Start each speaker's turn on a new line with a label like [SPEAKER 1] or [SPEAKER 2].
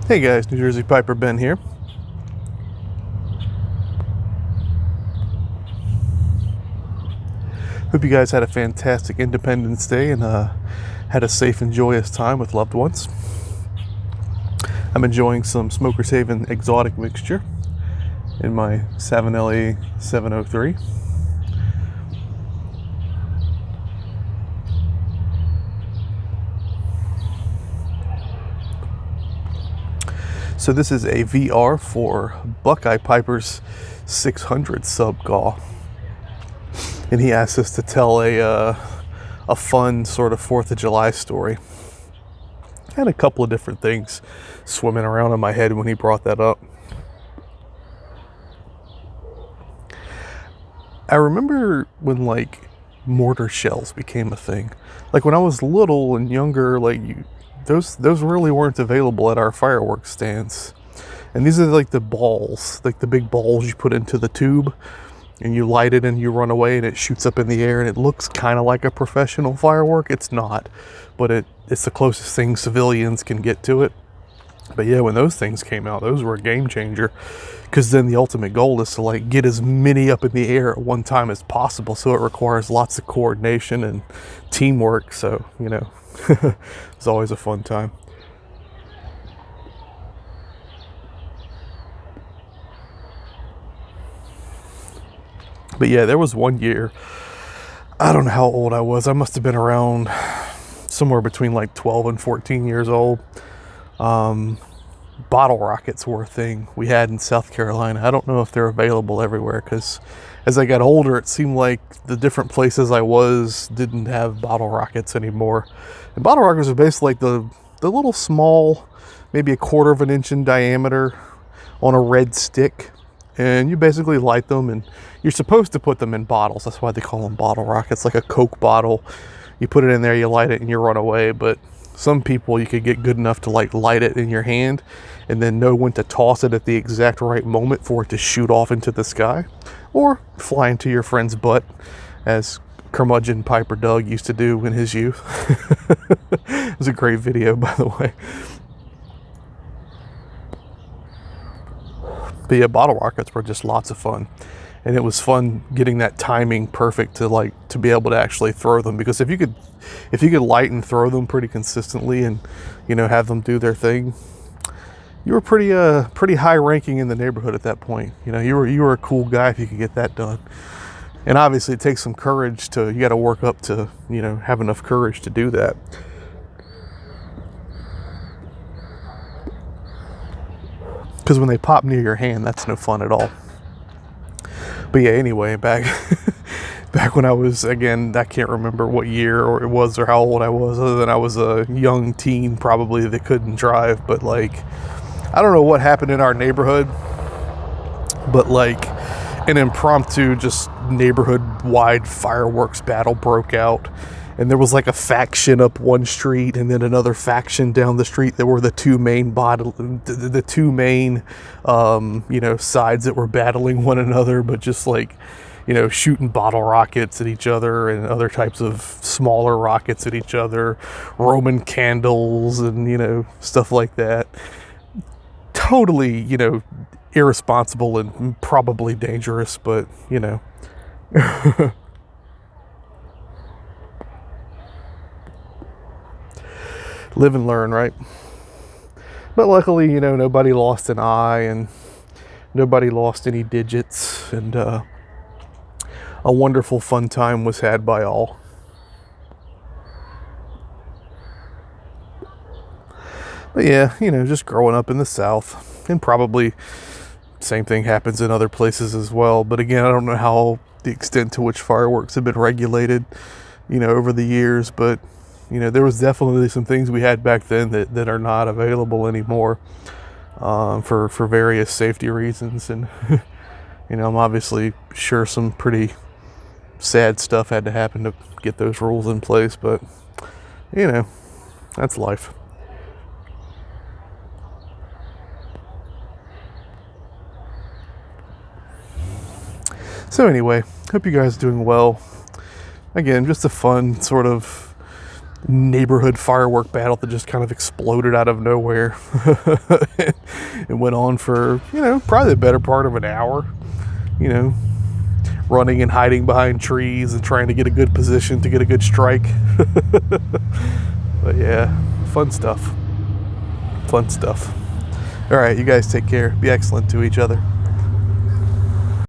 [SPEAKER 1] Hey guys, New Jersey Piper Ben here. Hope you guys had a fantastic Independence Day and had a safe and joyous time with loved ones. I'm enjoying some Smoker's Haven exotic mixture in my Savinelli 703. So this is a VR for Buckeye Piper's 600 Sub GAW. And he asked us to tell a fun sort of 4th of July story. I had a couple of different things swimming around in my head when he brought that up. I remember when like mortar shells became a thing. Like when I was little and younger, those really weren't available at our fireworks stands. And these are like the balls, like the big balls you put into the tube and you light it and you run away and it shoots up in the air and it looks kind of like a professional firework. It's not, but it's the closest thing civilians can get to it. But yeah, when those things came out, those were a game changer, because then the ultimate goal is to like get as many up in the air at one time as possible. So it requires lots of coordination and teamwork. So, it's always a fun time. But yeah, there was one year, I don't know how old I was. I must have been around somewhere between like 12 and 14 years old. Bottle rockets were a thing we had in South Carolina. I don't know if they're available everywhere, because as I got older, it seemed like the different places I was didn't have bottle rockets anymore. And bottle rockets are basically like the little small, maybe a quarter of an inch in diameter on a red stick. And you basically light them, and you're supposed to put them in bottles. That's why they call them bottle rockets, like a Coke bottle. You put it in there, you light it, and you run away. But some people, you could get good enough to like light it in your hand and then know when to toss it at the exact right moment for it to shoot off into the sky or fly into your friend's butt, as curmudgeon Piper Doug used to do in his youth. It was a great video, by the way. But yeah, bottle rockets were just lots of fun. And it was fun getting that timing perfect to be able to actually throw them, because if you could light and throw them pretty consistently and have them do their thing, you were pretty high ranking in the neighborhood at that point. You were a cool guy if you could get that done. And obviously it takes some courage you got to work up to have enough courage to do that. Because when they pop near your hand, that's no fun at all. But yeah, anyway, back when I was, again, I can't remember what year or it was or how old I was, other than I was a young teen probably that couldn't drive. But like, I don't know what happened in our neighborhood, but like an impromptu just neighborhood-wide fireworks battle broke out. And there was like a faction up one street and then another faction down the street that were the two main sides that were battling one another, but just like, shooting bottle rockets at each other and other types of smaller rockets at each other, Roman candles and, stuff like that. Totally, irresponsible and probably dangerous, but, live and learn, right? But luckily, nobody lost an eye and nobody lost any digits, and a wonderful fun time was had by all. But yeah, just growing up in the South, and probably same thing happens in other places as well. But again, I don't know how the extent to which fireworks have been regulated, over the years, but there was definitely some things we had back then that are not available anymore, for various safety reasons. And, I'm obviously sure some pretty sad stuff had to happen to get those rules in place, but, that's life. So anyway, hope you guys are doing well. Again, just a fun sort of neighborhood firework battle that just kind of exploded out of nowhere. It went on for, probably the better part of an hour, running and hiding behind trees and trying to get a good position to get a good strike. But yeah, fun stuff. Fun stuff. All right, you guys take care. Be excellent to each other.